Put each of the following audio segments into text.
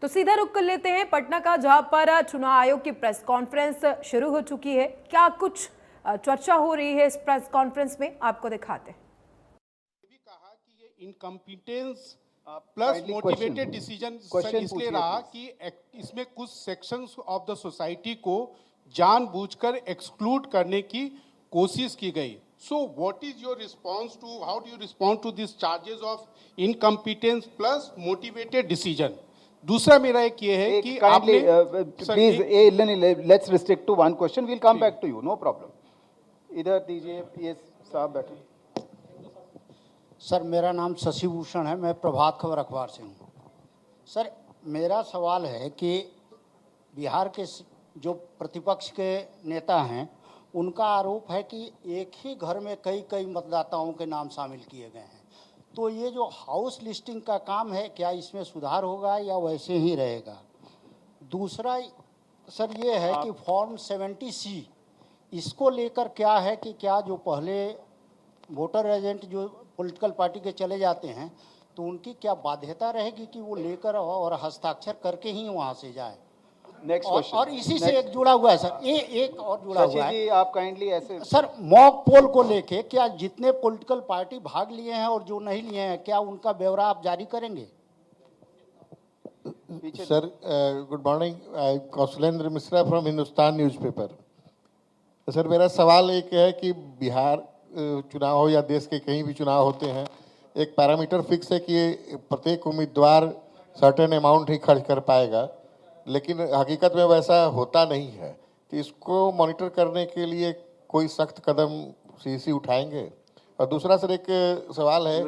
तो सीधा रुख कर लेते हैं पटना का, जहां पर चुनाव आयोग की प्रेस कॉन्फ्रेंस शुरू हो चुकी है। क्या कुछ चर्चा हो रही है इस प्रेस कॉन्फ्रेंस में, आपको दिखाते हैं। भी कहा कि ये इनकम्पिटेंस प्लस मोटिवेटेड डिसीजन इसलिए रहा कि इसमें कुछ सेक्शंस ऑफ द सोसाइटी को जानबूझकर एक्सक्लूड करने की कोशिश की गई। So what is your response to, how do you respond to this charges of incompetence plus motivated decision? दूसरा मेरा एक ये है कि आपने please let's restrict to one question, we will come back to you, no problem. इधर दीजिए, ये साहब बैठे। सर, मेरा नाम शशि भूषण है, मैं प्रभात खबर अखबार से हूँ। सर, मेरा सवाल है कि बिहार के जो प्रतिपक्ष के नेता हैं, उनका आरोप है कि एक ही घर में कई कई मतदाताओं के नाम शामिल किए गए हैं। तो ये जो हाउस लिस्टिंग का काम है, क्या इसमें सुधार होगा या वैसे ही रहेगा? दूसरा सर ये है कि फॉर्म 70C, इसको लेकर क्या है कि क्या जो पहले वोटर एजेंट जो पॉलिटिकल पार्टी के चले जाते हैं, तो उनकी क्या बाध्यता रहेगी कि वो लेकर और हस्ताक्षर करके ही वहाँ से जाए? Next question. और इसी से एक जुड़ा हुआ है सर, एक और जुड़ा हुआ है। जी, आप काइंडली ऐसे सर, मॉक पोल को लेके क्या जितने पॉलिटिकल पार्टी भाग लिए हैं और जो नहीं लिए हैं, क्या उनका ब्यौरा आप जारी करेंगे? Sir, good morning, Kaushlendra Mishra from Hindustan newspaper. Sir, मेरा सवाल एक है कि बिहार चुनाव हो या देश के कहीं भी चुनाव होते हैं, एक पैरामीटर फिक्स है कि प्रत्येक उम्मीदवार सर्टेन अमाउंट ही खर्च कर पाएगा, लेकिन हकीकत में वैसा होता नहीं है। तो इसको मॉनिटर करने के लिए कोई सख्त कदम सीसी उठाएंगे? और दूसरा सर, एक सवाल है,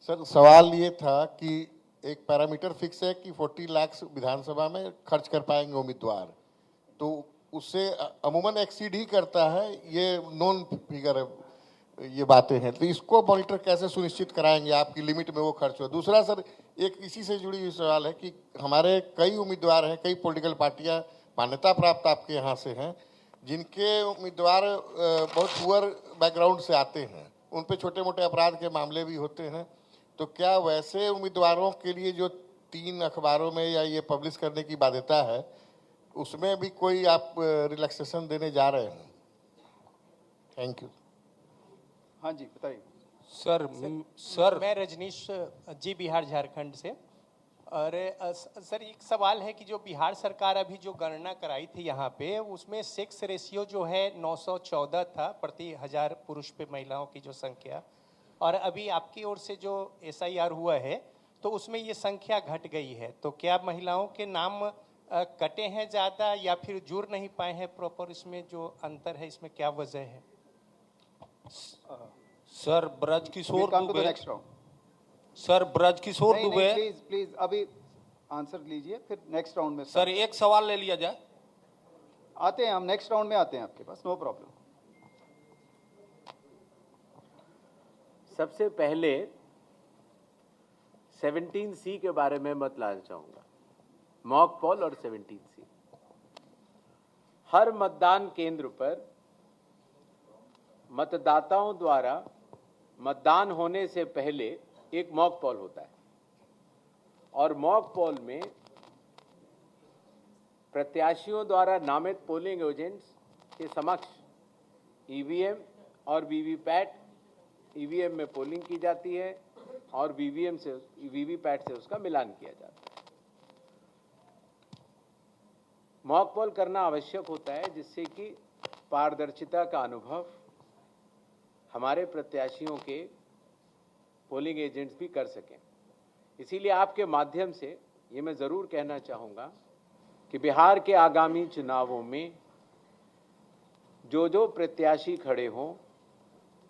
सर सवाल ये था कि एक पैरामीटर फिक्स है कि 40 लाख विधानसभा में खर्च कर पाएंगे उम्मीदवार, तो उससे अमूमन एक्सीड ही करता है, ये नॉन फिगर है, ये बातें हैं। तो इसको मॉनिटर कैसे सुनिश्चित कराएंगे आपकी लिमिट में वो खर्च हो? दूसरा सर, एक इसी से जुड़ी हुई सवाल है कि हमारे कई उम्मीदवार हैं, कई पॉलिटिकल पार्टियां मान्यता प्राप्त आपके यहाँ से हैं, जिनके उम्मीदवार बहुत पुअर बैकग्राउंड से आते हैं, उन पे छोटे मोटे अपराध के मामले भी होते हैं। तो क्या वैसे उम्मीदवारों के लिए जो 3 अखबारों में या ये पब्लिश करने की बाध्यता है, उसमें भी कोई आप रिलैक्सेशन देने जा रहे हैं? Thank you. हाँ जी, बताइए। सर मैं रजनीश जी, बिहार झारखंड से। और सर, एक सवाल है कि जो बिहार सरकार अभी जो गणना कराई थी यहाँ पे, उसमें सेक्स रेशियो जो है 914 था प्रति 1000 पुरुष पे महिलाओं की जो संख्या, और अभी आपकी ओर से जो SIR हुआ है तो उसमें ये संख्या घट गई है। तो क्या महिलाओं के नाम कटे हैं ज़्यादा या फिर जुड़ नहीं पाए हैं प्रॉपर? इसमें जो अंतर है, इसमें क्या वजह है? सर, ब्रजकिशोर दुबे। प्लीज अभी आंसर लीजिए, फिर नेक्स्ट राउंड में। सर, एक सवाल ले लिया जाए। आते हैं हम, नेक्स्ट राउंड में आते हैं आपके पास, नो प्रॉब्लम। सबसे पहले 17C के बारे में बतलाना चाहूंगा, मॉक पोल और 17C। हर मतदान केंद्र पर मतदाताओं द्वारा मतदान होने से पहले एक मॉक पोल होता है, और मॉक पोल में प्रत्याशियों द्वारा नामित पोलिंग एजेंट्स के समक्ष EVM और VVPAT, EVM में पोलिंग की जाती है और VVPAT से उसका मिलान किया जाता है। मॉक पोल करना आवश्यक होता है जिससे कि पारदर्शिता का अनुभव हमारे प्रत्याशियों के पोलिंग एजेंट्स भी कर सकें। इसीलिए आपके माध्यम से ये मैं ज़रूर कहना चाहूँगा कि बिहार के आगामी चुनावों में जो जो प्रत्याशी खड़े हों,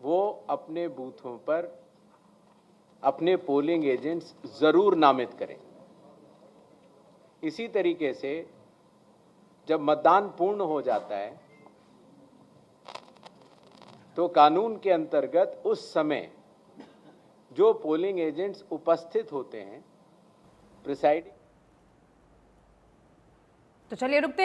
वो अपने बूथों पर अपने पोलिंग एजेंट्स ज़रूर नामित करें। इसी तरीके से जब मतदान पूर्ण हो जाता है तो कानून के अंतर्गत उस समय जो पोलिंग एजेंट्स उपस्थित होते हैं, प्रिसाइडिंग। तो चलिए रुकते हैं।